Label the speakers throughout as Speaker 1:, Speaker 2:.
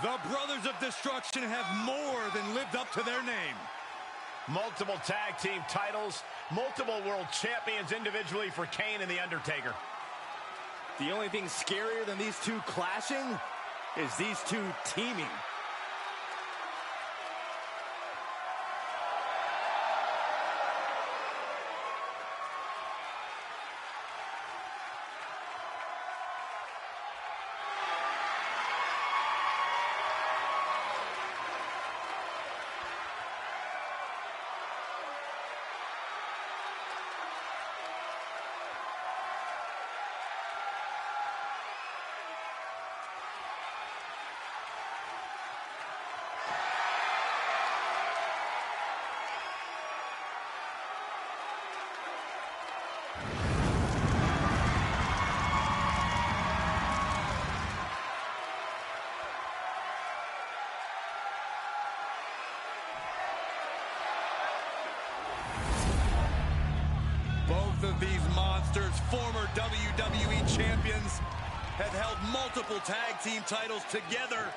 Speaker 1: The Brothers of Destruction have more than lived up to their name.
Speaker 2: Multiple tag team titles, multiple world champions individually for Kane and The Undertaker.
Speaker 3: The only thing scarier than these two clashing is these two teaming.
Speaker 1: Both of these monsters, former WWE champions, have held multiple tag team titles together.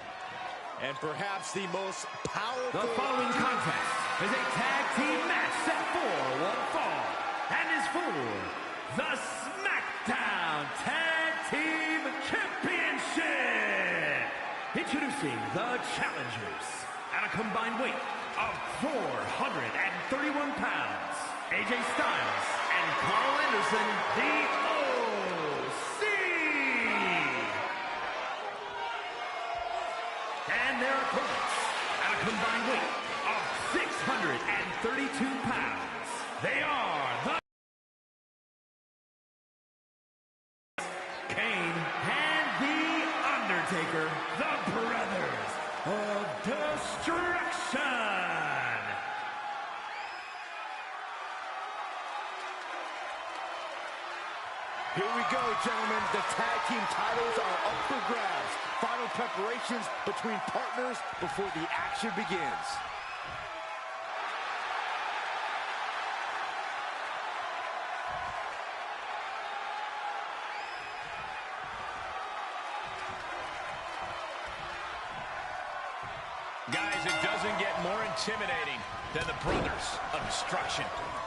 Speaker 3: And perhaps the most powerful...
Speaker 4: The following contest is a tag team match set for one fall and is for the SmackDown Tag Team Championship. Introducing the challengers at a combined weight of 431 pounds, AJ Styles and Carl Anderson, the OC. And their opponents at a combined weight of 632 pounds. They are the Kane and The Undertaker, the Brothers of Destruction.
Speaker 3: Here we go, gentlemen. The tag team titles are up for grabs. Final preparations between partners before the action begins.
Speaker 2: Guys, it doesn't get more intimidating than the Brothers of Destruction.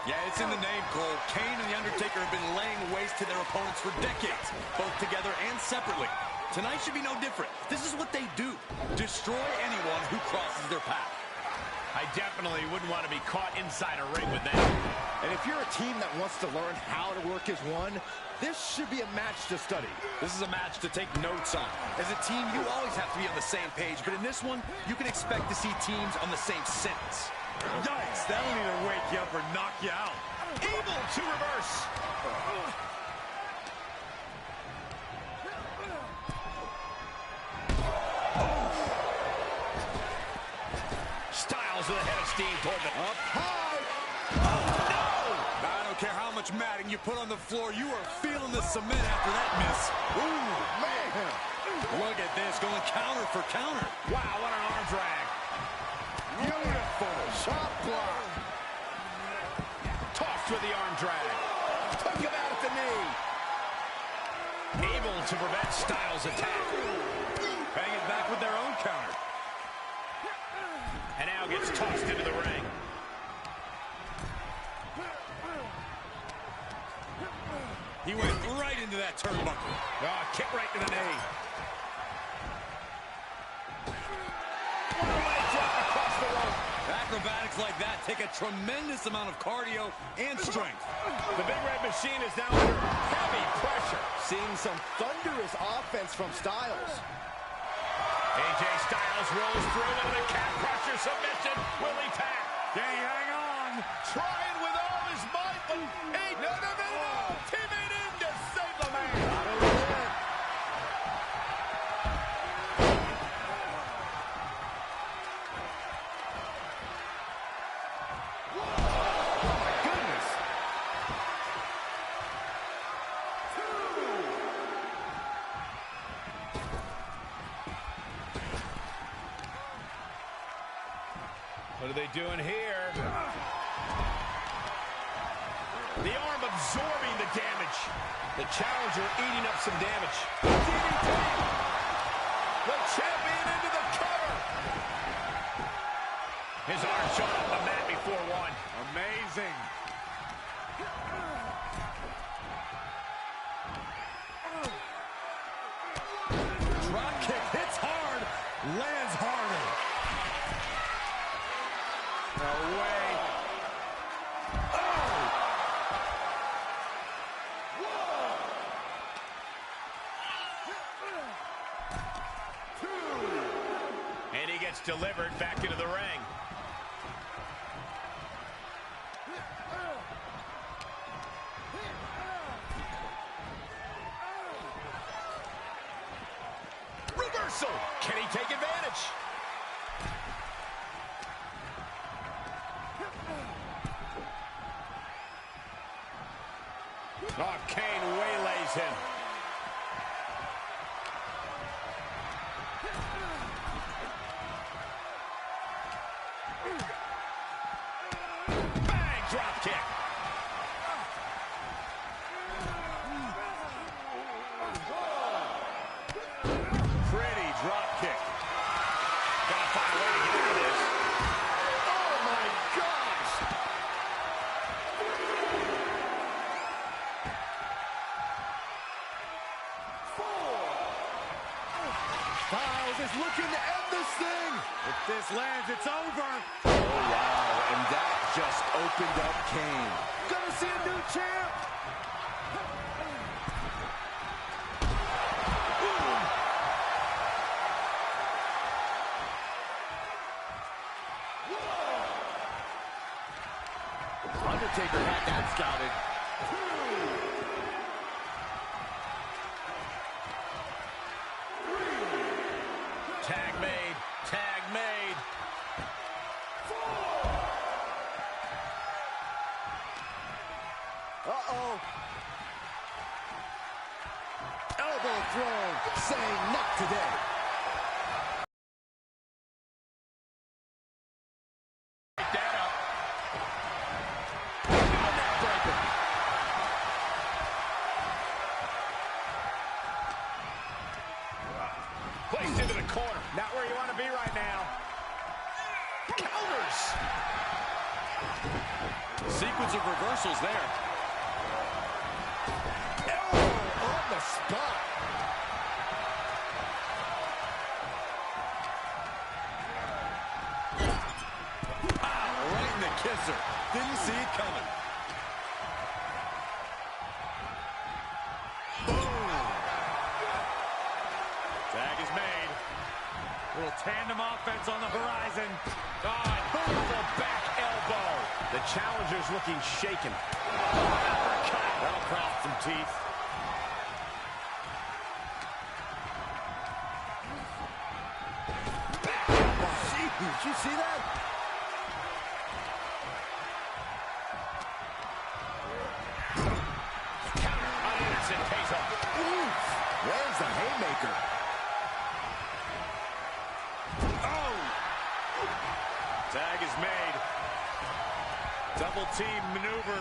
Speaker 1: Yeah, it's in the name, Cole. Kane and The Undertaker have been laying waste to their opponents for decades, both together and separately. Tonight should be no different. This is what they do. Destroy anyone who crosses their path.
Speaker 2: I definitely wouldn't want to be caught inside a ring with them.
Speaker 3: And if you're a team that wants to learn how to work as one, this should be a match to study.
Speaker 1: This is a match to take notes on. As a team, you always have to be on the same page, but in this one, you can expect to see teams on the same sentence. Yikes, that'll either wake you up or knock you out.
Speaker 2: Able to reverse. Styles with a head of steam toward the...
Speaker 3: Up high.
Speaker 2: Oh, no!
Speaker 1: I don't care how much matting you put on the floor, you are feeling the cement after that miss.
Speaker 3: Ooh, man.
Speaker 1: Look at this, going counter for counter.
Speaker 2: Wow, what an arm drag.
Speaker 3: Beautiful. Shot block.
Speaker 2: Tossed with the arm drag.
Speaker 3: Took him out at the knee.
Speaker 2: Able to prevent Styles' attack.
Speaker 1: Bang it back with their own counter.
Speaker 2: And now gets tossed into the ring.
Speaker 1: He went right into that turnbuckle.
Speaker 2: Oh, kick right to the knee. What a leg drop across the rope.
Speaker 1: Acrobatics like that take a tremendous amount of cardio and strength.
Speaker 2: The Big Red Machine is now under heavy pressure.
Speaker 3: Seeing some thunderous offense from Styles.
Speaker 2: AJ Styles rolls through into the cat crusher submission. Will he tap?
Speaker 1: Can he hang on?
Speaker 2: Trying with all his might, but no. Teammate in to save the man. What are they doing here? The arm absorbing the damage. The challenger eating up some damage. DDT! The champion into the cover. His arm showed up the mat before one.
Speaker 3: Amazing. Drop kick hits hard, lands harder. No way.
Speaker 2: And he gets delivered back into the ring. Reversal! Can he take advantage? Oh, Kane waylays him. Bang! Drop kick. Pretty drop kick. Gotta find a way to get out of this.
Speaker 3: Oh my gosh! Styles is looking to end this thing. If this lands, it's over. Oh, wow. And that just opened up Kane. Gonna see a new champ. Undertaker had that scouted.
Speaker 2: Tag made. Tag made.
Speaker 3: Uh-oh. Elbow throw, saying not today.
Speaker 2: Pick that up.
Speaker 3: Neckbreaker.
Speaker 2: Placed into the corner. Not where you want to be right now. Counters.
Speaker 1: Sequence of reversals there.
Speaker 3: Elbow on the spot.
Speaker 1: Right in the kisser. Didn't see it coming. Boom.
Speaker 3: Tag is made. Little tandem offense on the horizon. Oh, beautiful back elbow.
Speaker 2: The challenger's looking shaken.
Speaker 3: That'll cross some teeth. Did you see that?
Speaker 2: Counter on Anderson pays off.
Speaker 3: Oof. Lands the haymaker. Oh! Tag is made. Double team maneuver.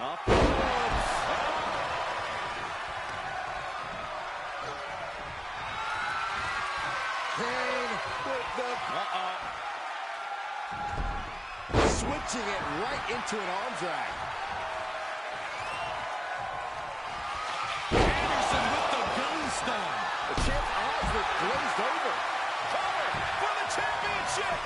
Speaker 3: Off the ropes. Kane with the... Switching it right into an arm drag.
Speaker 1: Anderson with the gunstone.
Speaker 3: The champ's eyes were glazed over.
Speaker 2: Cover for the championship.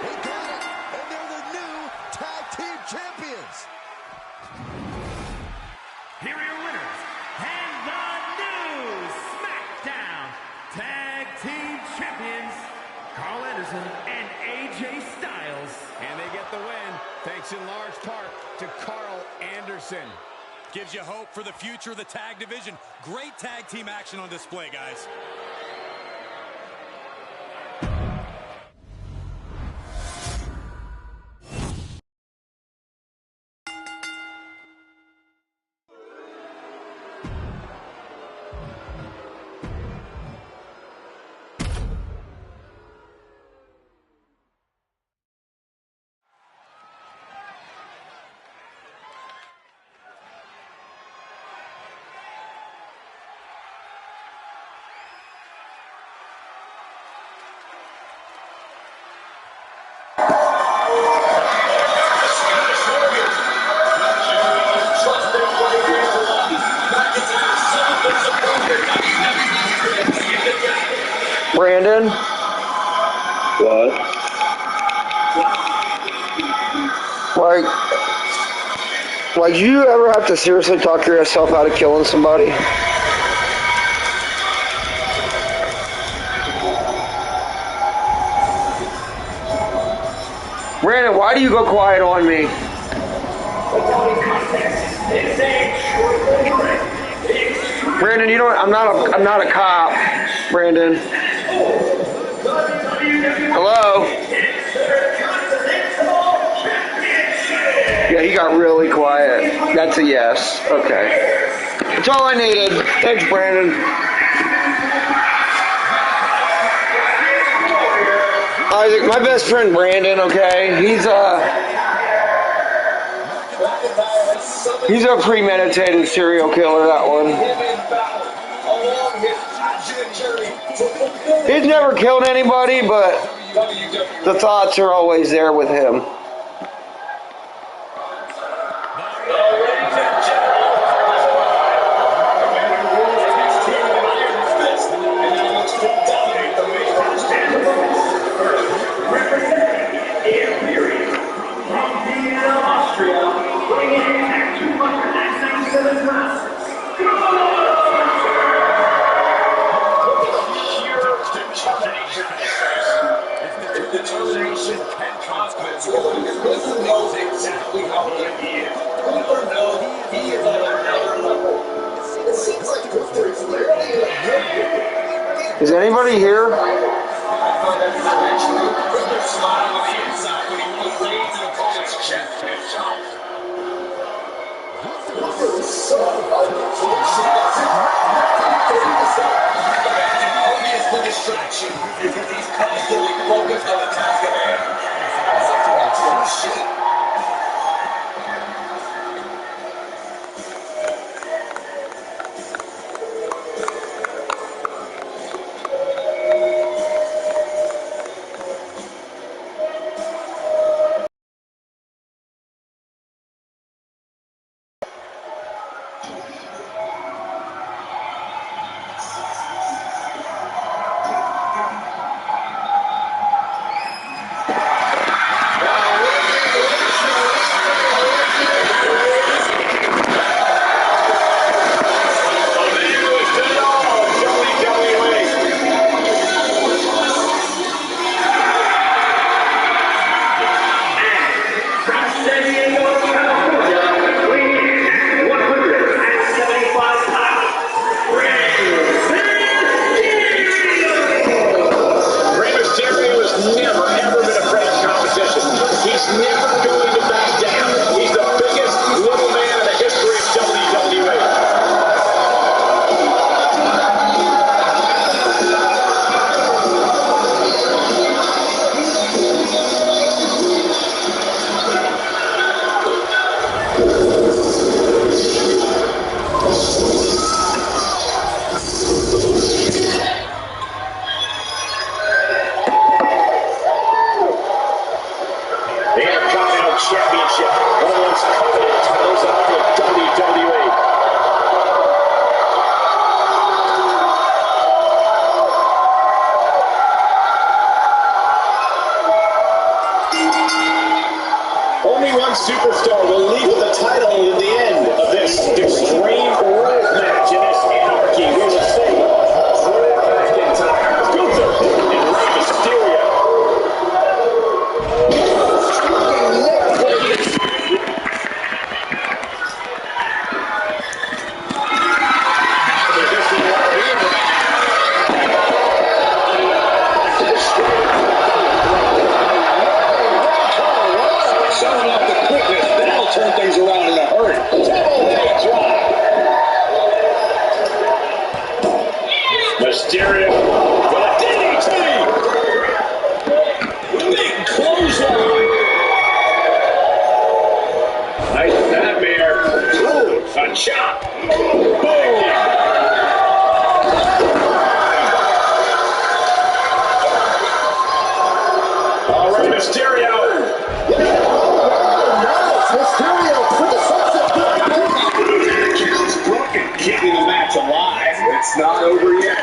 Speaker 3: They got it, and they're the new tag team champions.
Speaker 4: Here are your winners, and the new SmackDown Tag Team Champions, Carl Anderson and AJ Styles.
Speaker 3: And they get the win, thanks in large part to Carl Anderson.
Speaker 1: Gives you hope for the future of the tag division. Great tag team action on display, guys.
Speaker 5: Brandon?
Speaker 6: What?
Speaker 5: Like, do you ever have to seriously talk yourself out of killing somebody? Brandon, why do you go quiet on me? Brandon, you don't. I'm not a cop. Brandon. Hello. Yeah, he got really quiet. That's a yes. Okay. That's all I needed. Thanks, Brandon. Isaac, my best friend Brandon, okay? He's a premeditated serial killer, that one. He's never killed anybody, but the thoughts are always there with him.
Speaker 7: Determination and confidence knows exactly how good he is. People know he is on another level. It seems like Gunther's literally in a good mood.
Speaker 5: Is anybody here?
Speaker 7: Gunther's smiling on the inside when he lays an opponent's chest and chops. Gunther is so obviously distraction because he's constantly focused on the task at hand. Shit.
Speaker 6: Superstar will leave with the title at the end of this Extreme Rules match in this Anarchy. We will see Drew McIntyre, Gunther, and Rey Mysterio. Turn things around in a hurry. Mysterio with a DDT. Big clothesline. Nice nightmare. Ooh, a chop. Boom. All right, Mysterio.
Speaker 7: Mysterio with the sunset counts broken, keeping the match alive. It's not over yet.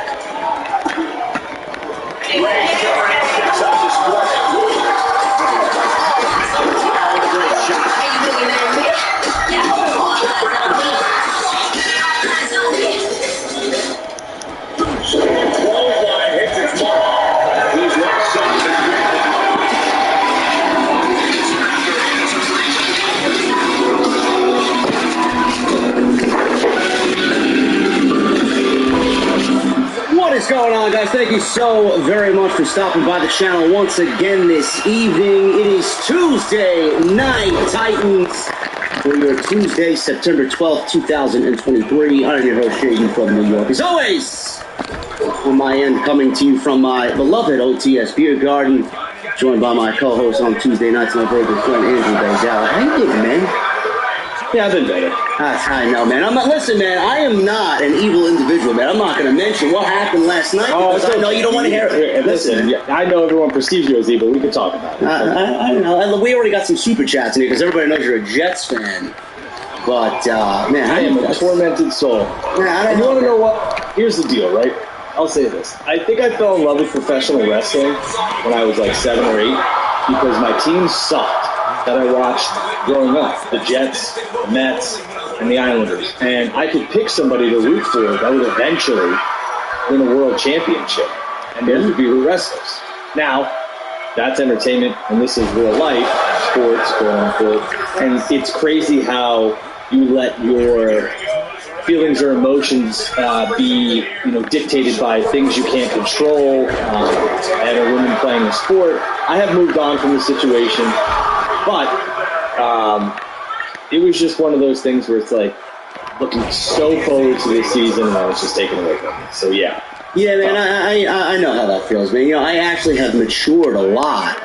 Speaker 8: right, guys, thank you so very much for stopping by the channel once again this evening. It is Tuesday Night Titans for your Tuesday, September 12th, 2023. I'm your host, Shaden from New York. As always, on my end, coming to you from my beloved OTS Beer Garden, joined by my co-host on Tuesday nights, my very good friend, Andrew Bazell. How you doing, man?
Speaker 9: Yeah, I've been better.
Speaker 8: I know, man. Listen, man, I am not an evil individual, man. I'm not going to mention what happened last night because I know you don't want to hear it.
Speaker 9: Listen, I know everyone perceives you as evil. We can talk about it.
Speaker 8: I know. We already got some super chats in here because everybody knows you're a Jets fan. But, man,
Speaker 9: I am a tormented soul.
Speaker 8: Man,
Speaker 9: you want to know what? Here's the deal, right? I'll say this. I think I fell in love with professional wrestling when I was like 7 or 8 because my team sucked that I watched growing up. The Jets, the Mets, and the Islanders. And I could pick somebody to root for that would eventually win a world championship. And those would be the wrestlers. Now, that's entertainment, and this is real life, sports, quote unquote. And it's crazy how you let your feelings or emotions be, dictated by things you can't control, and a woman playing a sport. I have moved on from the situation, but it was just one of those things where it's like looking so forward to this season, and I was just taken away from it. So yeah.
Speaker 8: Yeah, man, I know how that feels, man. I actually have matured a lot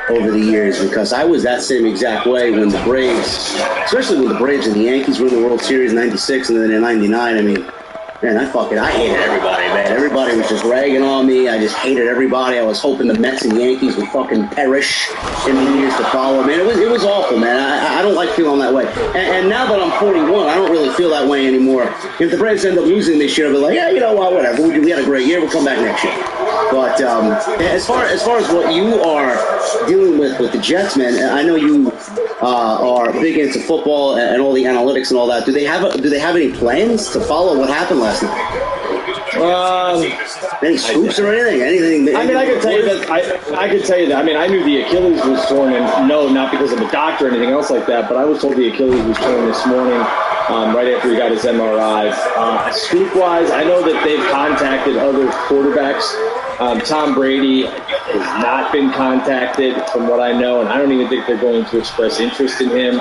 Speaker 8: over the years because I was that same exact way when the Braves, especially when the Braves and the Yankees were in the World Series in '96 and then in '99. I mean, man, I hated everybody, man. Everybody was just ragging on me. I just hated everybody. I was hoping the Mets and Yankees would fucking perish in the years to follow. Man, it was awful, man. I don't like feeling that way. And now that I'm 41, I don't really feel that way anymore. If the Braves end up losing this year, I'll be like, yeah, you know what, whatever. We had a great year. We'll come back next year. But as far as what you are dealing with the Jets, man, I know you are big into football and all the analytics and all that. Do they have any plans to follow what happened last night? Any scoops or anything?
Speaker 9: I mean, I can tell you that. I can tell you that. I mean, I knew the Achilles was torn, and no, not because I'm a doctor or anything else like that. But I was told the Achilles was torn this morning, right after he got his MRI. Scoop-wise, I know that they've contacted other quarterbacks. Tom Brady has not been contacted, from what I know, and I don't even think they're going to express interest in him.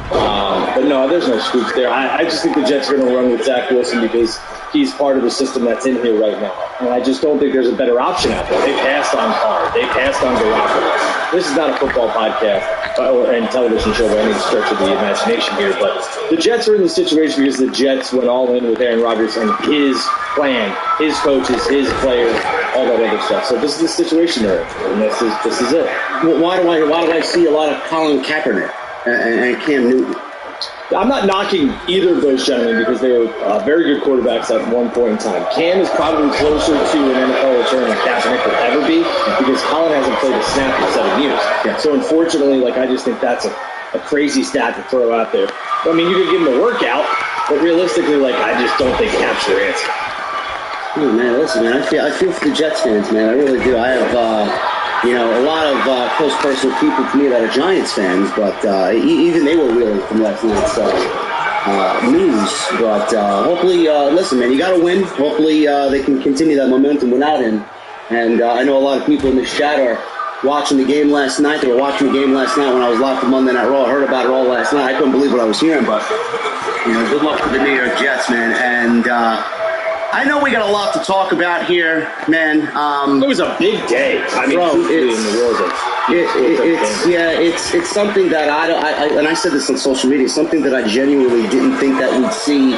Speaker 9: But no, there's no scoops there. I just think the Jets are going to run with Zach Wilson because he's part of the system that's in here right now. And I just don't think there's a better option out there. They passed on Carr. They passed on Garoppolo. This is not a football podcast and television show by any stretch of the imagination here, but the Jets are in the situation because the Jets went all in with Aaron Rodgers and his plan, his coaches, his players, all that other stuff. So this is the situation they're in, and this is it.
Speaker 8: Well, why do I see a lot of Colin Kaepernick and Cam Newton?
Speaker 9: I'm not knocking either of those gentlemen because they were very good quarterbacks at one point in time. Cam is probably closer to an NFL return than Kaepernick will ever be because Colin hasn't played a snap in 7 years. Yeah. So unfortunately, I just think that's a crazy stat to throw out there. I mean, you could give him a workout, but realistically, I just don't think Cap's your answer.
Speaker 8: Oh, man, listen, man, I feel for the Jets fans, man. I really do. I have, a lot of close personal people to me that are Giants fans, but even they were reeling from last night's news. But hopefully, listen, man, you got to win. Hopefully they can continue that momentum without him. And I know a lot of people in the chat are watching the game last night. They were watching the game last night when I was live for Monday Night Raw. I heard about it all last night. I couldn't believe what I was hearing, but good luck to the New York Jets, man. And I know we got a lot to talk about here, man.
Speaker 9: It was a big day. I mean,
Speaker 8: it's something that and I said this on social media, something that I genuinely didn't think that we'd see,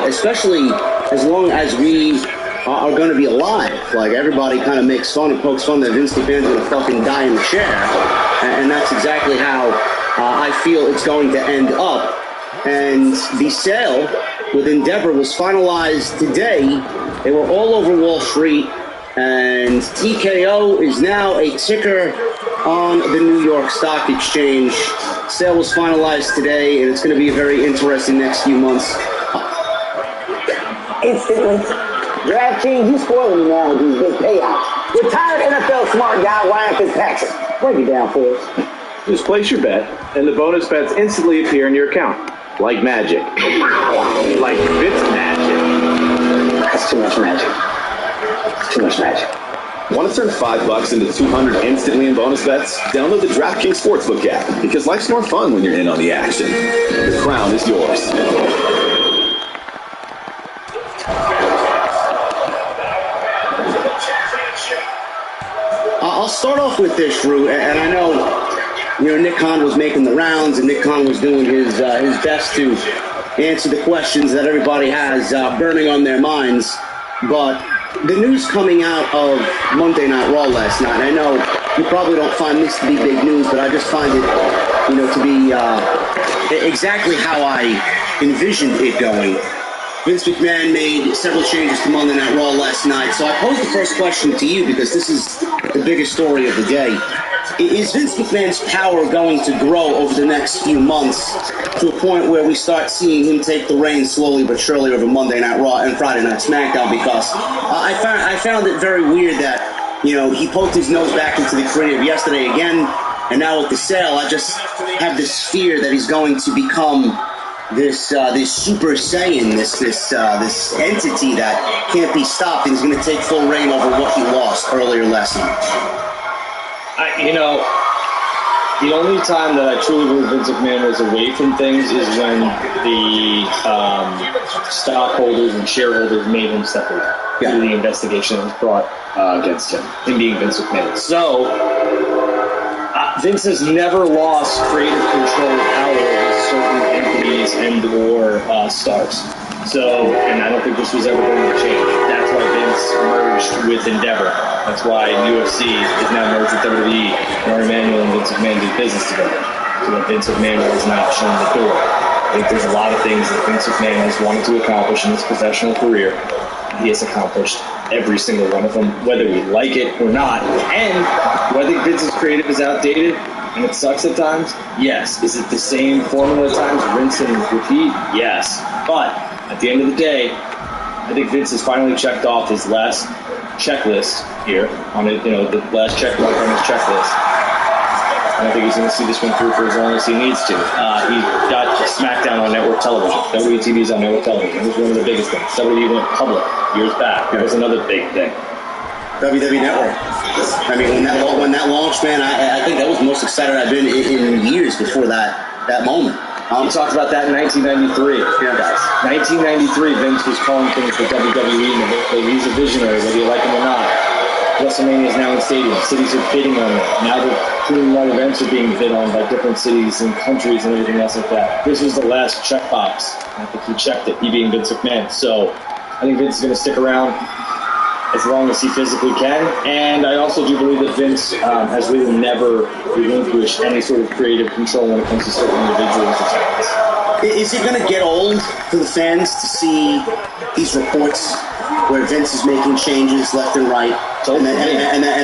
Speaker 8: especially as long as we are going to be alive. Everybody kind of makes fun and pokes fun that Vince McMahon's going to fucking die in the chair, and that's exactly how I feel it's going to end up. And the sale with Endeavor was finalized today. They were all over Wall Street, and TKO is now a ticker on the New York Stock Exchange. Sale was finalized today, and it's going to be a very interesting next few months. Instantly. DraftKings, you spoiling me now with these big payouts. Retired NFL smart guy Ryan Fitzpatrick. Break it down for us.
Speaker 10: Just place your bet, and the bonus bets instantly appear in your account. Like magic. Like Fitz magic.
Speaker 8: That's too much magic.
Speaker 10: Too much magic.
Speaker 11: Want to turn $5 into $200 instantly in bonus bets? Download the DraftKings Sportsbook app, because life's more fun when you're in on the action. The crown is yours.
Speaker 8: I'll start off with this, Drew, and I know, Nick Khan was making the rounds, and Nick Khan was doing his best to answer the questions that everybody has burning on their minds. But the news coming out of Monday Night Raw last night, I know you probably don't find this to be big news, but I just find it, to be exactly how I envisioned it going. Vince McMahon made several changes to Monday Night Raw last night, so I pose the first question to you because this is the biggest story of the day. Is Vince McMahon's power going to grow over the next few months to a point where we start seeing him take the reins slowly but surely over Monday Night Raw and Friday Night SmackDown? Because I found it very weird that, he poked his nose back into the creative yesterday again, and now with the sale, I just have this fear that he's going to become this Super Saiyan, this entity that can't be stopped, and he's going to take full reign over what he lost earlier last night.
Speaker 9: The only time that I truly believe Vince McMahon was away from things is when the stockholders and shareholders made him step away through the investigation that was brought against him being Vince McMahon. So, Vince has never lost creative control of power over certain entities and or stars. So, and I don't think this was ever going to change. That's why Vince merged with Endeavor. That's why UFC is now merged with WWE. Mark Emanuel and Vince McMahon do business together. So that Vince McMahon has not shown the door. I think there's a lot of things that Vince McMahon has wanted to accomplish in his professional career. He has accomplished every single one of them, whether we like it or not. And do I think Vince's creative is outdated and it sucks at times? Yes. Is it the same formula at times? Rinse and repeat? Yes. But at the end of the day, I think Vince has finally checked off his last checklist here on it, the last check mark on his checklist. And I think he's going to see this one through for as long as he needs to. He got SmackDown on network television. WWE's on network television. It was one of the biggest things. WWE went public years back. That was another big thing.
Speaker 8: WWE Network. I mean, when that launched, man, I think that was the most excited I've been in years before that moment.
Speaker 9: We talked about that in 1993. Yeah, guys. 1993, Vince was calling things for WWE. He's a visionary, whether you like him or not. WrestleMania is now in stadiums. Cities are bidding on it. Now the Clean Run events are being bid on by different cities and countries and everything else like that. This was the last checkbox. I think he checked it, he being Vince McMahon. So I think Vince is going to stick around as long as he physically can. And I also do believe that Vince has really never relinquished any sort of creative control when it comes to certain individuals or talents.
Speaker 8: Is it going to get old for the fans to see these reports where Vince is making changes left and right, and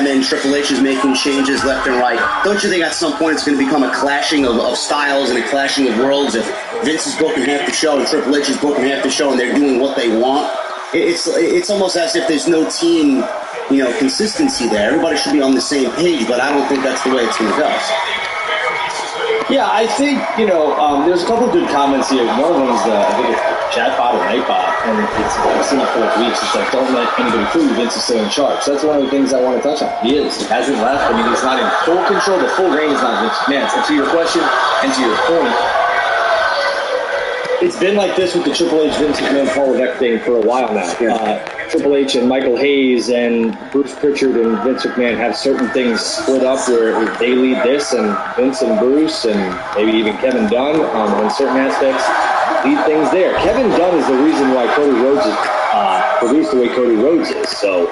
Speaker 8: then Triple H is making changes left and right? Don't you think at some point it's going to become a clashing of styles and a clashing of worlds if Vince is booking half the show and Triple H is booking half the show and they're doing what they want? It's almost as if there's no team, consistency there. Everybody should be on the same page, but I don't think that's the way it's going to go.
Speaker 9: Yeah, I think, there's a couple of good comments here. One of them is, I think it's Chatbot or Nightbot, and I've seen it for weeks. It's like, don't let anybody fool you, Vince is still in charge. So that's one of the things I want to touch on. He is. He hasn't left. I mean, he's not in full control. The full reign is not Vince McMahon. So to your question and to your point, it's been like this with the Triple H, Vince McMahon, Paul Levesque thing for a while now. Triple H and Michael Hayes and Bruce Pritchard and Vince McMahon have certain things split up where they lead this, and Vince and Bruce and maybe even Kevin Dunn on certain aspects lead things there. Kevin Dunn is the reason why Cody Rhodes is produced the way Cody Rhodes is. So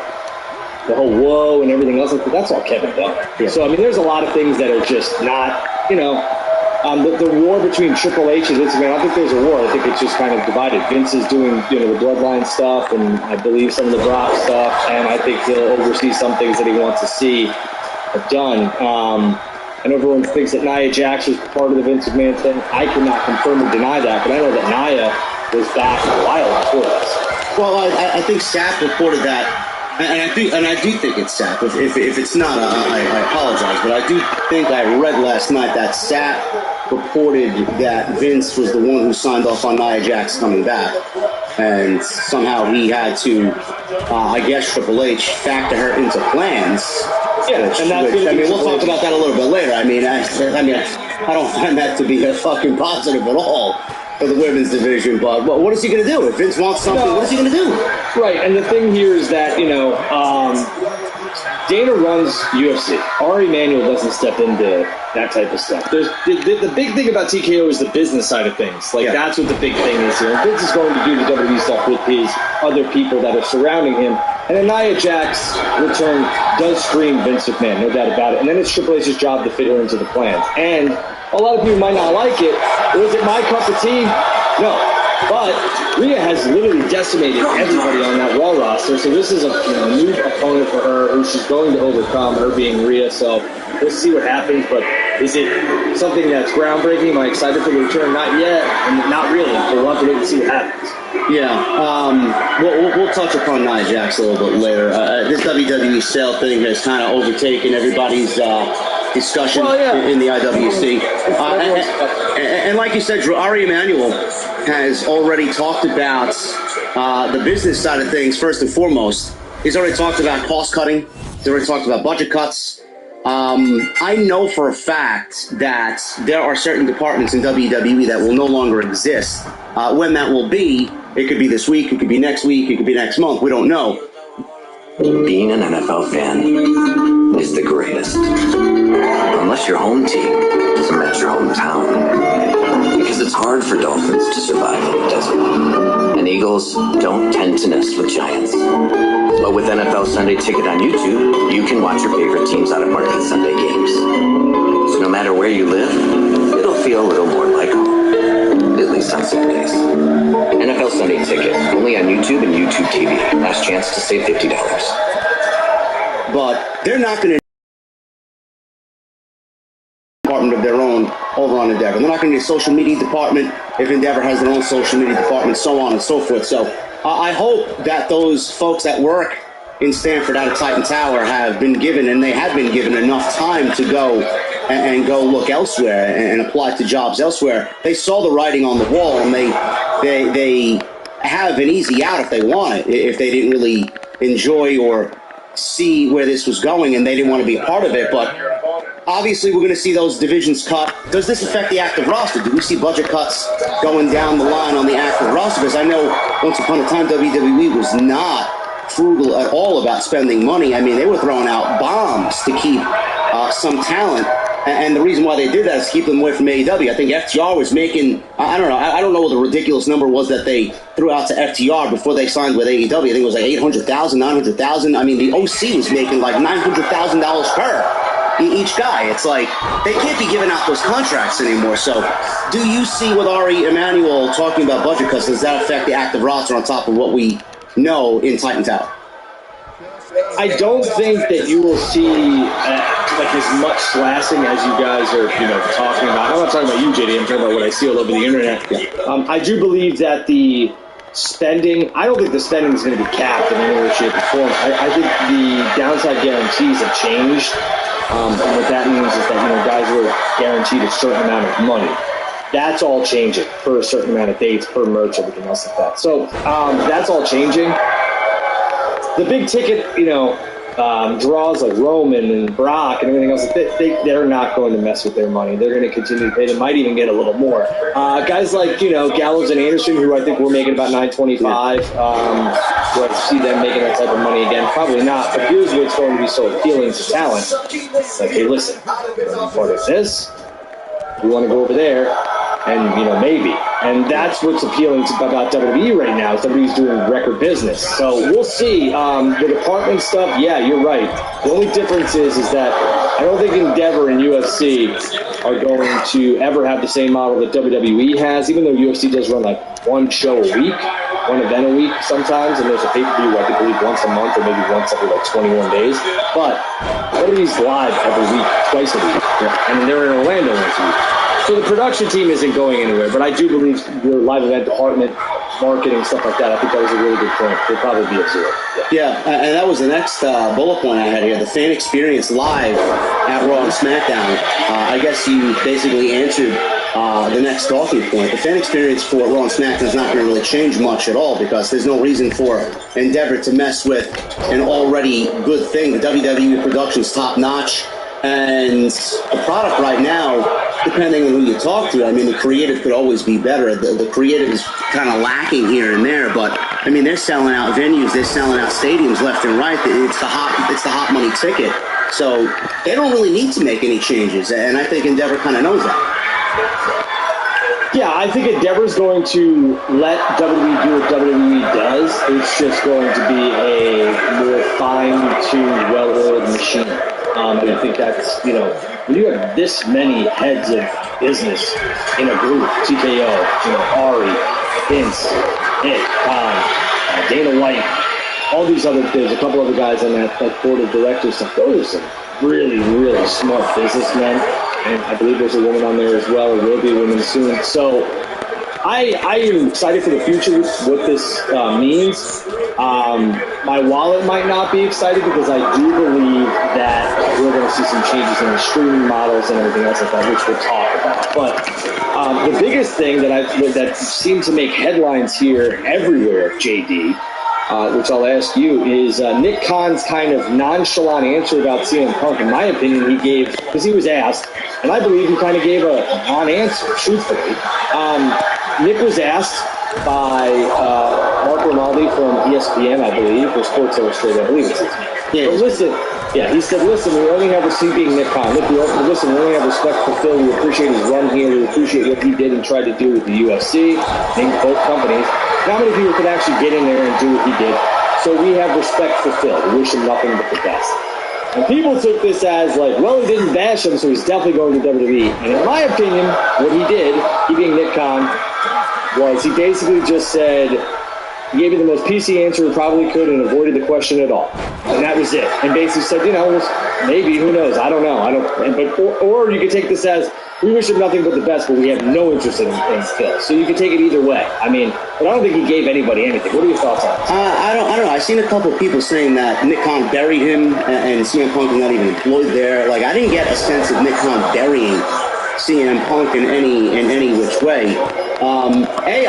Speaker 9: the whole whoa and everything else, that's all Kevin Dunn. Yeah. So, I mean, there's a lot of things that are just not, the war between Triple H and Vince McMahon, I don't think there's a war. I think it's just kind of divided. Vince is doing, the bloodline stuff, and I believe some of the Brock stuff, and I think he'll oversee some things that he wants to see done. And everyone thinks that Nia Jax was part of the Vince McMahon thing. I cannot confirm or deny that, but I know that Nia was back a while before this.
Speaker 8: Well, I think Sapp reported that And I do think it's Sapp. If it's not, I apologize. But I do think I read last night that Sapp reported that Vince was the one who signed off on Nia Jax coming back, and somehow he had to, I guess, Triple H factor her into plans.
Speaker 9: Yeah,
Speaker 8: we'll talk about that a little bit later. I don't find that to be a fucking positive at all for the women's division, but what is he going to do? If Vince wants something, what is he going to do?
Speaker 9: Right, and the thing here is that, Dana runs UFC. Ari Emanuel doesn't step into that type of stuff. There's the big thing about TKO is the business side of things. That's what the big thing is here. And Vince is going to do the WWE stuff with his other people that are surrounding him. And then Nia Jax return does scream Vince McMahon, no doubt about it. And then it's Triple H's job to fit her into the plans. And a lot of people might not like it. Was it my cup of tea? No. But Rhea has literally decimated everybody on that Raw roster. So this is a new opponent for her who she's going to overcome, her being Rhea. So we'll see what happens. But is it something that's groundbreaking? Am I excited for the return? Not yet. And not really. We'll have to wait and see what happens.
Speaker 8: Yeah, we'll touch upon Nia Jax a little bit later. This WWE sale thing has kind of overtaken everybody's discussion in the IWC. And like you said, Drew, Ari Emanuel has already talked about the business side of things first and foremost. He's already talked about cost cutting. He's already talked about budget cuts. I know for a fact that there are certain departments in WWE that will no longer exist. When that will be, it could be this week, it could be next week, it could be next month. We don't know.
Speaker 12: Being an NFL fan is the greatest. Unless your home team doesn't match your hometown. Because it's hard for dolphins to survive in the desert. And eagles don't tend to nest with giants. But with NFL Sunday Ticket on YouTube, you can watch your favorite teams out of market Sunday games. So no matter where you live, it'll feel a little more like home. At least on Sundays. NFL Sunday Ticket, only on YouTube and YouTube TV. Last chance to save $50.
Speaker 8: But they're not going to department of their own over on Endeavor. They're not going to need a social media department if Endeavor has their own social media department, so on and so forth. So I hope that those folks that work in Stanford out of Titan Tower have been given, and they have been given enough time to go and go look elsewhere and apply to jobs elsewhere. They saw the writing on the wall, and they have an easy out if they want it, if they didn't really enjoy or see where this was going and they didn't want to be a part of it. But obviously we're going to see those divisions cut. Does this affect the active roster? Do we see budget cuts going down the line on the active roster? Because I know once upon a time WWE was not frugal at all about spending money. I mean, they were throwing out bombs to keep some talent. And the reason why they did that is to keep them away from AEW. I think FTR was making, I don't know what the ridiculous number was that they threw out to FTR before they signed with AEW. I think it was like $800,000, $900,000. I mean, the OC was making like $900,000 per each guy. It's like they can't be giving out those contracts anymore. So do you see with Ari Emanuel talking about budget cuts, does that affect the active roster on top of what we know in Titan Tower?
Speaker 9: I don't think that you will see as much slashing as you guys are, talking about. I'm not talking about you, JD. I'm talking about what I see all over the internet. I do believe that the spending, I don't think the spending is going to be capped in any way, shape, or form. I think the downside guarantees have changed. And what that means is that, guys were guaranteed a certain amount of money. That's all changing for a certain amount of dates, per merch, everything else like that. So that's all changing. The big ticket, draws like Roman and Brock and everything else, they're not going to mess with their money. They're going to continue to pay. They might even get a little more. Guys like, Gallows and Anderson, who I think we're making about $925. Do I see them making that type of money again? Probably not. But here's what's going to be so appealing to talent. It's like, hey, listen, you want to be part of this? We want to go over there. And, maybe. And that's what's appealing about WWE right now, is WWE's doing record business. So we'll see. The department stuff, yeah, you're right. The only difference is that I don't think Endeavor and UFC are going to ever have the same model that WWE has, even though UFC does run like one show a week, one event a week sometimes, and there's a pay-per-view, I believe, once a month or maybe once every like 21 days. But WWE's live every week, twice a week. And they're in Orlando once a week. So the production team isn't going anywhere, but I do believe the live event department, marketing, stuff like that, I think that was a really good point. They'll probably be absorbed.
Speaker 8: Yeah, and that was the next bullet point I had here. The fan experience live at Raw and SmackDown. I guess you basically answered the next talking point. The fan experience for Raw and SmackDown is not going to really change much at all because there's no reason for Endeavor to mess with an already good thing. The WWE production's top-notch, and the product right now, depending on who you talk to, I mean, the creative could always be better. The creative is kind of lacking here and there, but I mean, they're selling out venues, they're selling out stadiums left and right. It's the hot money ticket. So they don't really need to make any changes, and I think Endeavor kind of knows that.
Speaker 9: Yeah, I think Endeavor's going to let WWE do what WWE does. It's just going to be a more fine-tuned, well-oiled machine. And I think that's, when you have this many heads of business in a group, TKO, Ari, Vince, Nick, Dana White, all these other, there's a couple other guys on that board of directors. Those are some really, really smart businessmen. And I believe there's a woman on there as well, or will be a woman soon. So I am excited for the future, what this means. My wallet might not be excited because I do believe that we're going to see some changes in the streaming models and everything else like that, which we'll talk about. But the biggest thing that seemed to make headlines here everywhere, JD, which I'll ask you, is Nick Khan's kind of nonchalant answer about CM Punk. In my opinion, he gave, because he was asked, and I believe he kind of gave a non-answer, truthfully. Nick was asked by Mark Rinaldi from ESPN, I believe, or Sports Illustrated, I believe it's his name. Yeah, but listen, he said, listen, we only have speaking Nick Khan. Listen, we only have respect for Phil. We appreciate his run here. We appreciate what he did and tried to do with the UFC, named both companies. Not many people could actually get in there and do what he did. So we have respect for Phil. We wish him nothing but the best. And people took this as like, well, he didn't bash him, so he's definitely going to WWE. And in my opinion, what he did, he being Nick Khan, was he basically just said, he gave you the most PC answer he probably could and avoided the question at all. And that was it. And basically said, maybe, who knows, I don't know. Or you could take this as, we wish him nothing but the best, but we have no interest in Phil. So you can take it either way. I mean, but I don't think he gave anybody anything. What are your thoughts on this?
Speaker 8: I don't know. I've seen a couple of people saying that Nick Khan buried him and CM Punk is not even employed there. Like, I didn't get a sense of Nick Khan burying CM Punk in any which way.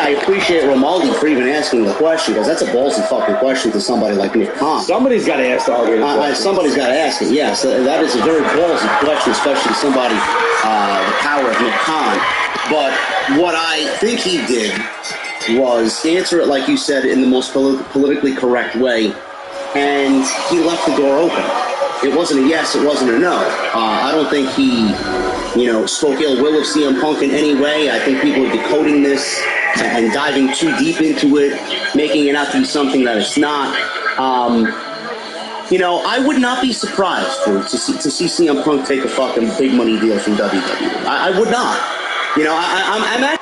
Speaker 8: I appreciate Romaldi for even asking the question, because that's a ballsy fucking question to somebody like Nick Khan.
Speaker 9: Somebody's got to ask the hard question.
Speaker 8: Somebody's got to ask it, yes. That is a very ballsy question, especially to somebody the power of Nick Khan. But what I think he did was answer it, like you said, in the most politically correct way, and he left the door open. It wasn't a yes, it wasn't a no. I don't think he spoke ill will of CM Punk in any way. I think people are decoding this and diving too deep into it, making it out to be something that it's not. I would not be surprised, Drew, to see CM Punk take a fucking big money deal from WWE. I would not. I'm actually...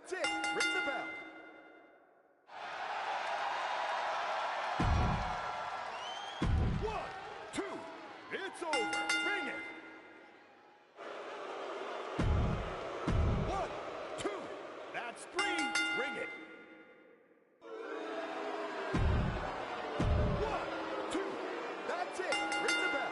Speaker 3: That's it. Ring the bell. One, two, it's over. Ring it. One, two, that's three. Ring it. One, two, that's it. Ring the bell.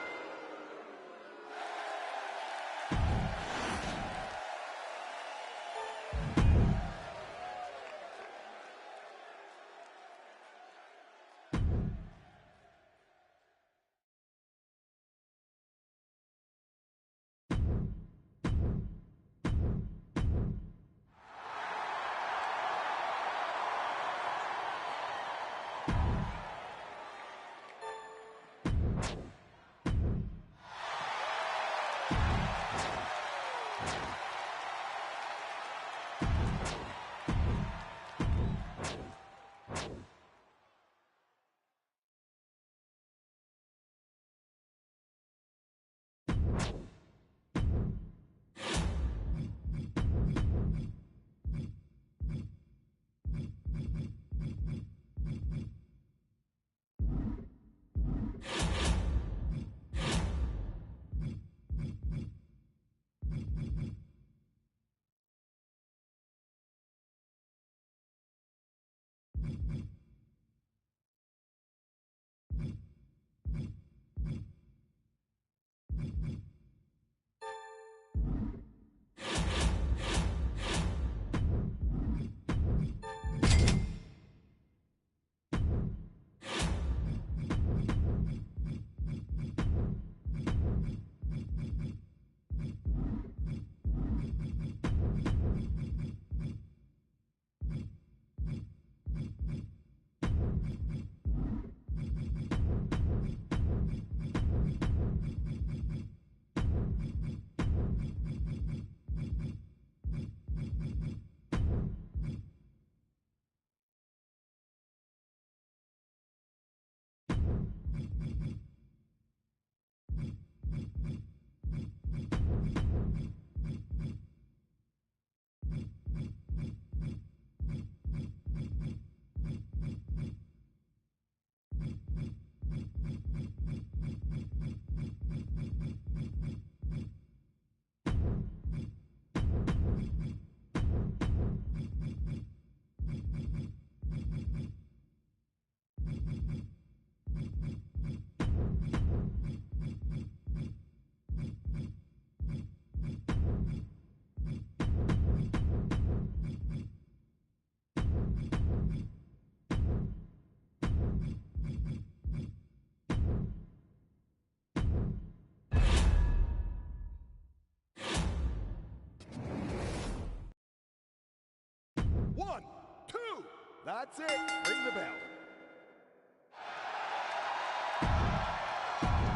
Speaker 3: One, two, that's it. Ring the bell.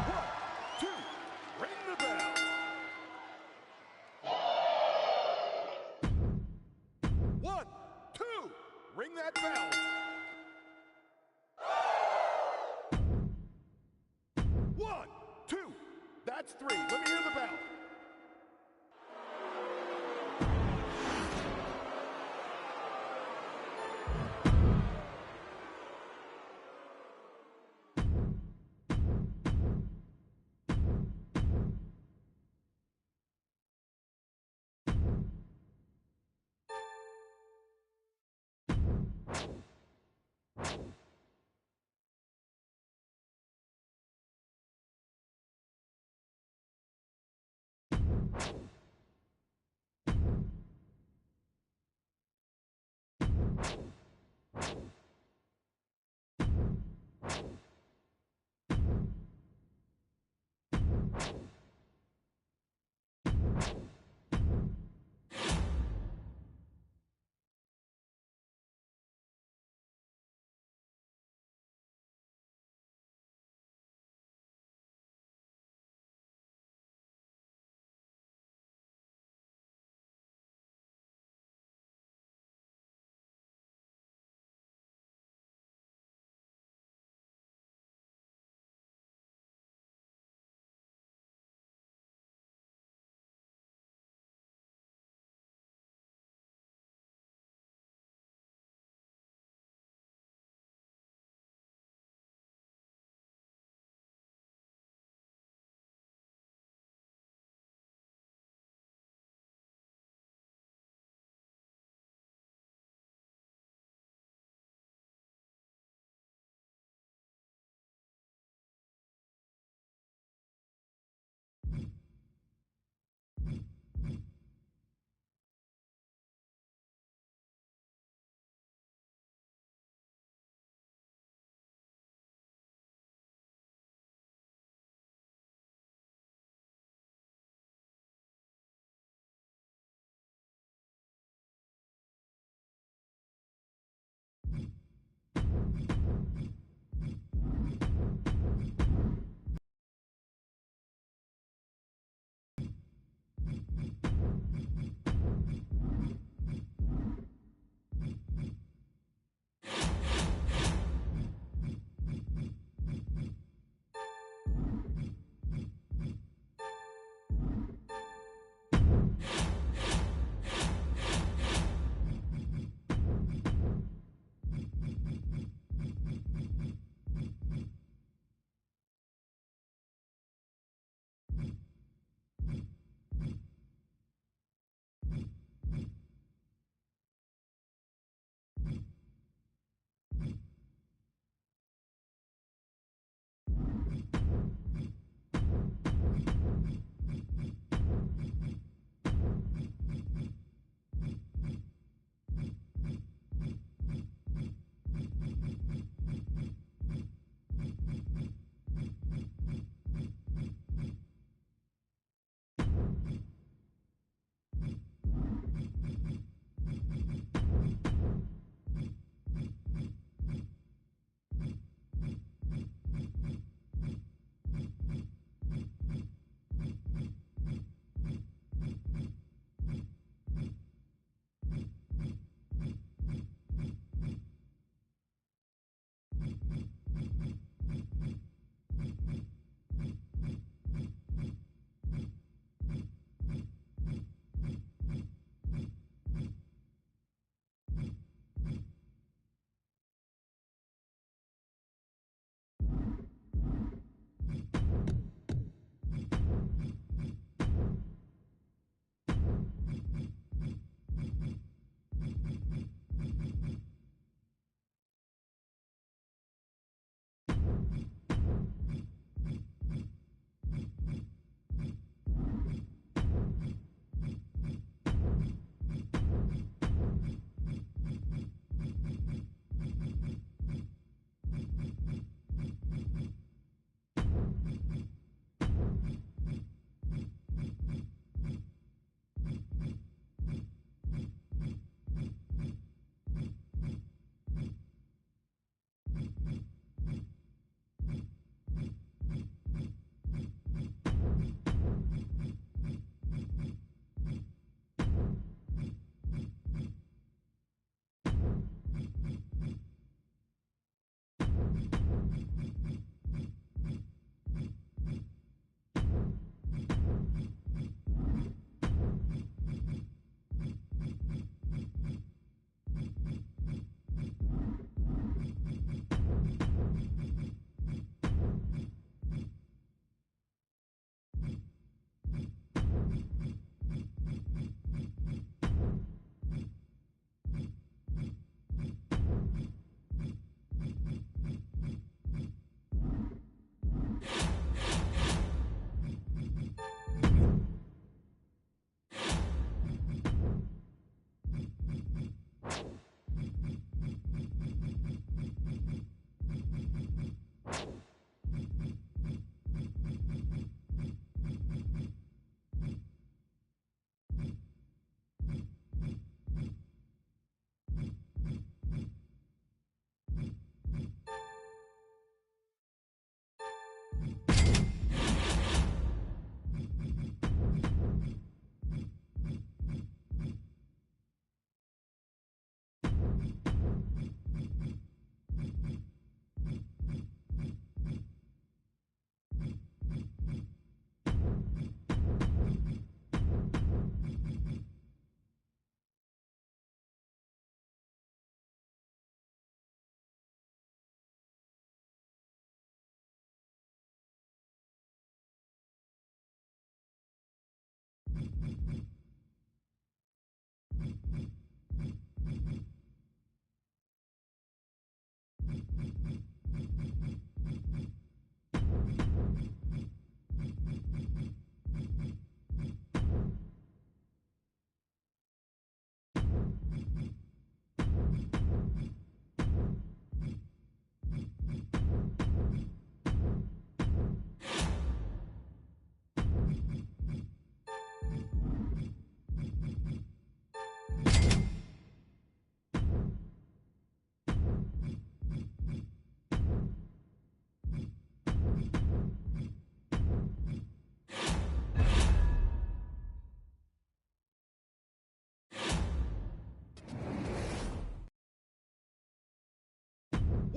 Speaker 3: One, two, ring the bell. One, two, ring that bell. One, two, that's three. Let me hear the bell.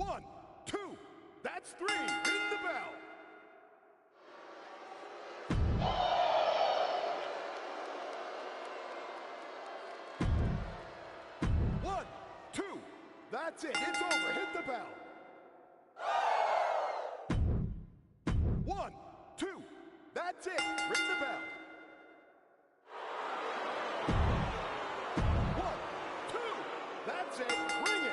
Speaker 3: 1, 2, that's 3. Ring the bell. 1, 2, that's it. It's over. Hit the bell. 1, 2, that's it. Ring the bell. 1, 2, that's it. Ring it.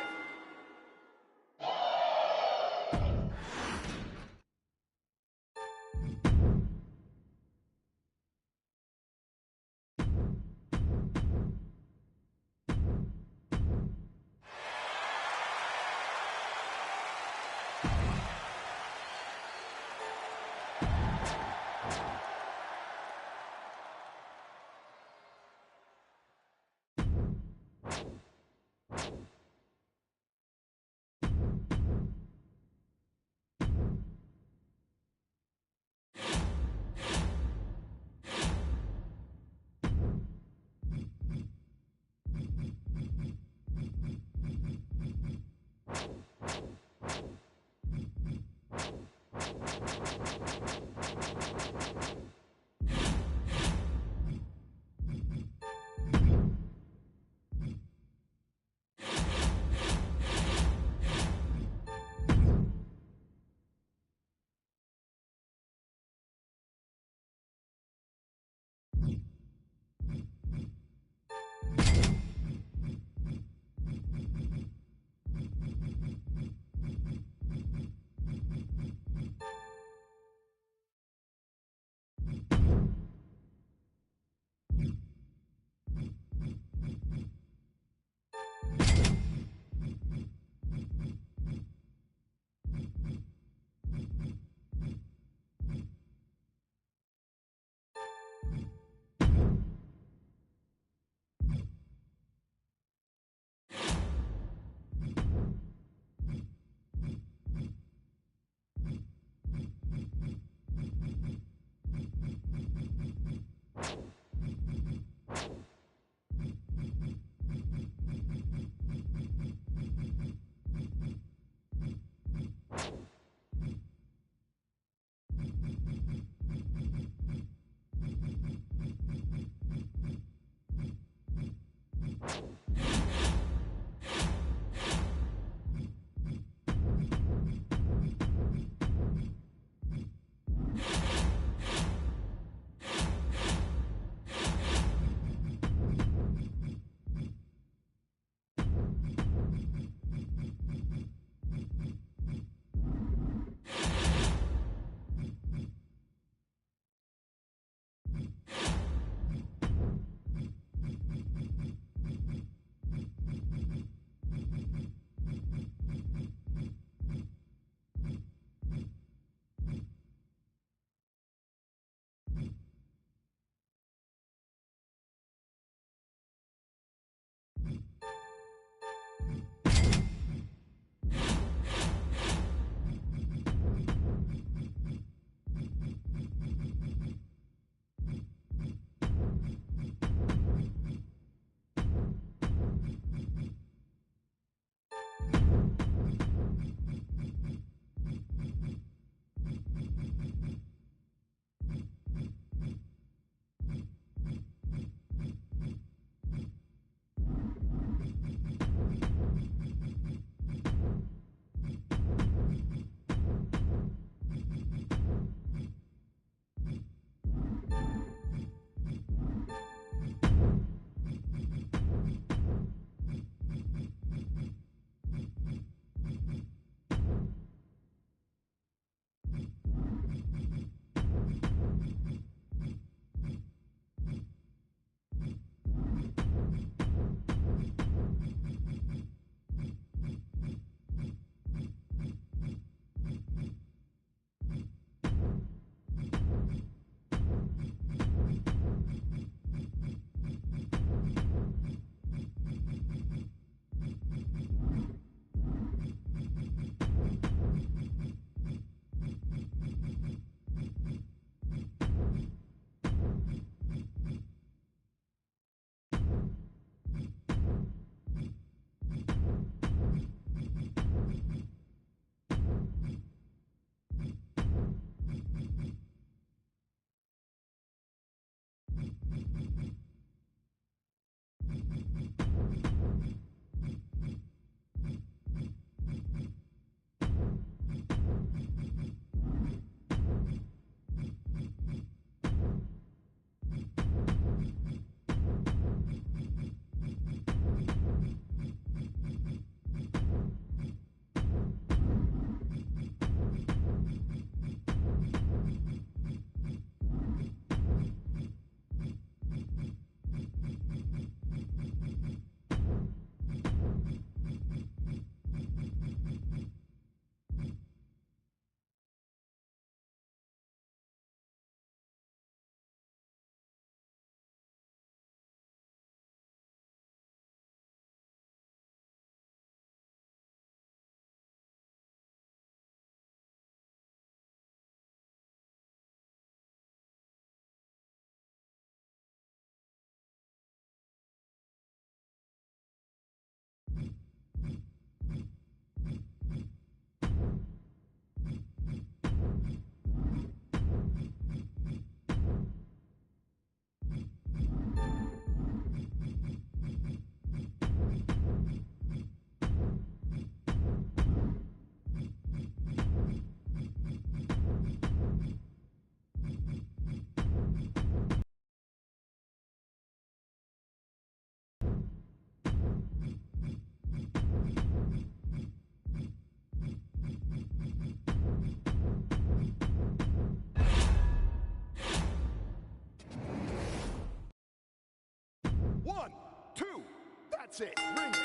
Speaker 3: That's it. Ring